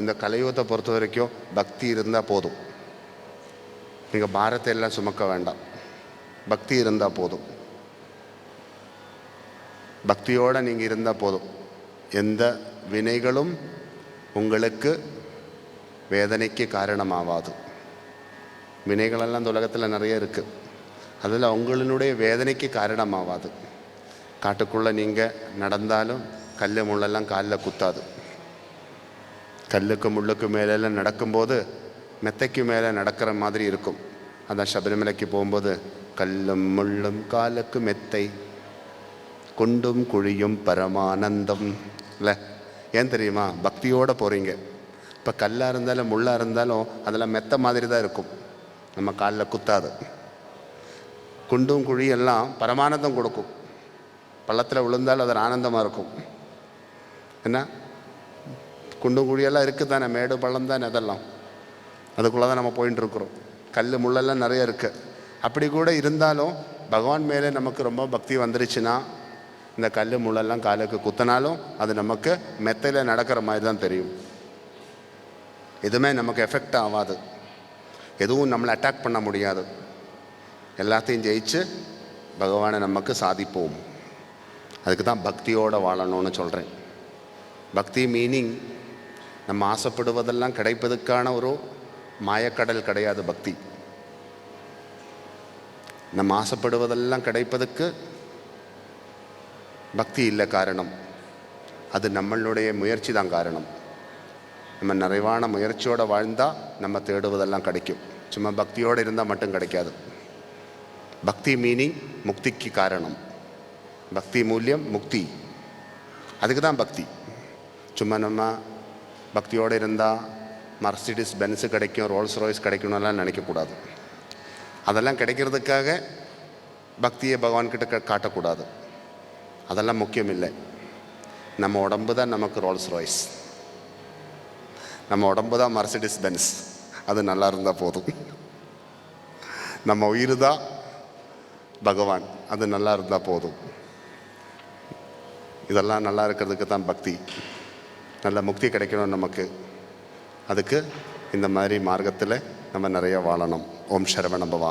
இந்த கலியுகத்தை பொறுத்த வரைக்கும் பக்தி இருந்தால் போதும். நீங்கள் பாரத்தை எல்லாம் சுமக்க வேண்டாம், பக்தி இருந்தால் போதும். பக்தியோடு நீங்கள் இருந்தால் போதும். எந்த வினைகளும் உங்களுக்கு வேதனைக்கு காரணமாகாது. வினைகளெல்லாம் இந்த உலகத்தில் நிறைய இருக்குது, அதில் உங்களினுடைய வேதனைக்கு காரணமாகாது. காட்டுக்குள்ளே நீங்கள் நடந்தாலும் கல் முள்ளெல்லாம் காலில் குத்தாது. கல்லுக்கு முள்ளுக்கு மேலெல்லாம் நடக்கும்போது மெத்தைக்கு மேலே நடக்கிற மாதிரி இருக்கும். அதான் சபரிமலைக்கு போகும்போது கல்லும் முள்ளும் காலுக்கு மெத்தை, குண்டும் குழியும் பரமானந்தம் இல்லை. ஏன் தெரியுமா? பக்தியோடு போகிறீங்க. இப்போ கல்லாக இருந்தாலும் முள்ளாக இருந்தாலும் அதெல்லாம் மெத்த மாதிரி தான் இருக்கும், நம்ம காலில் குத்தாது. குண்டும் குழியெல்லாம் பரமானந்தம் கொடுக்கும். பள்ளத்தில் விழுந்தாலும் அது ஆனந்தமாக இருக்கும். என்ன, குண்டும் குழியெல்லாம் இருக்குது தானே, மேடு பள்ளம் தானே, அதெல்லாம் அதுக்குள்ளே தான் நம்ம போயின்னு இருக்கிறோம். கல் முள்ளெல்லாம் நிறைய இருக்குது. அப்படி கூட இருந்தாலும் பகவான் மேலே நமக்கு ரொம்ப பக்தி வந்துருச்சுன்னா இந்த கல் முள்ளெல்லாம் காலுக்கு குத்தினாலும் அது நமக்கு மெத்தையில் நடக்கிற மாதிரி தான் தெரியும். எதுவுமே நமக்கு எஃபெக்ட் ஆகாது, எதுவும் நம்மளை அட்டாக் பண்ண முடியாது. எல்லாத்தையும் ஜெயிச்சு பகவானை நமக்கு சாதிப்போம். அதுக்கு தான் பக்தியோடு வாழணும்னு சொல்கிறேன். பக்தி மீனிங் நம்ம ஆசைப்படுவதெல்லாம் கிடைப்பதுக்கான ஒரு மாயக்கடல் கிடையாது. பக்தி நம்ம ஆசைப்படுவதெல்லாம் கிடைப்பதுக்கு பக்தி இல்லை காரணம். அது நம்மளுடைய முயற்சி தான் காரணம். நம்ம நிறைவான முயற்சியோடு வாழ்ந்தால் நம்ம தேடுவதெல்லாம் கிடைக்கும். சும்மா பக்தியோடு இருந்தால் மட்டும் கிடைக்காது. பக்தி மீனிங் முக்திக்கு காரணம். பக்தி மூல்யம் முக்தி, அதுக்கு தான் பக்தி. சும்மா நம்ம பக்தியோடு இருந்தால் மர்சிடிஸ் பென்ஸு கிடைக்கும், ரோல்ஸ் ராய்ஸ் கிடைக்கணும்லாம் நினைக்கக்கூடாது. அதெல்லாம் கிடைக்கிறதுக்காக பக்தியை பகவான்கிட்ட காட்டக்கூடாது. அதெல்லாம் முக்கியம் இல்லை. நம்ம உடம்பு தான் நமக்கு ரோல்ஸ் ராய்ஸ், நம்ம உடம்பு தான் மர்சிடிஸ் பென்ஸ், அது நல்லா இருந்தால் போதும். நம்ம உயிர் தான் பகவான், அது நல்லா இருந்தால் போதும். இதெல்லாம் நல்லா இருக்கிறதுக்கு தான் பக்தி. நல்ல முக்தி கிடைக்கணும் நமக்கு. அதுக்கு இந்த மாதிரி மார்க்கத்தில் நம்ம நிறைய வாழணும். ஓம் சரவண பவா.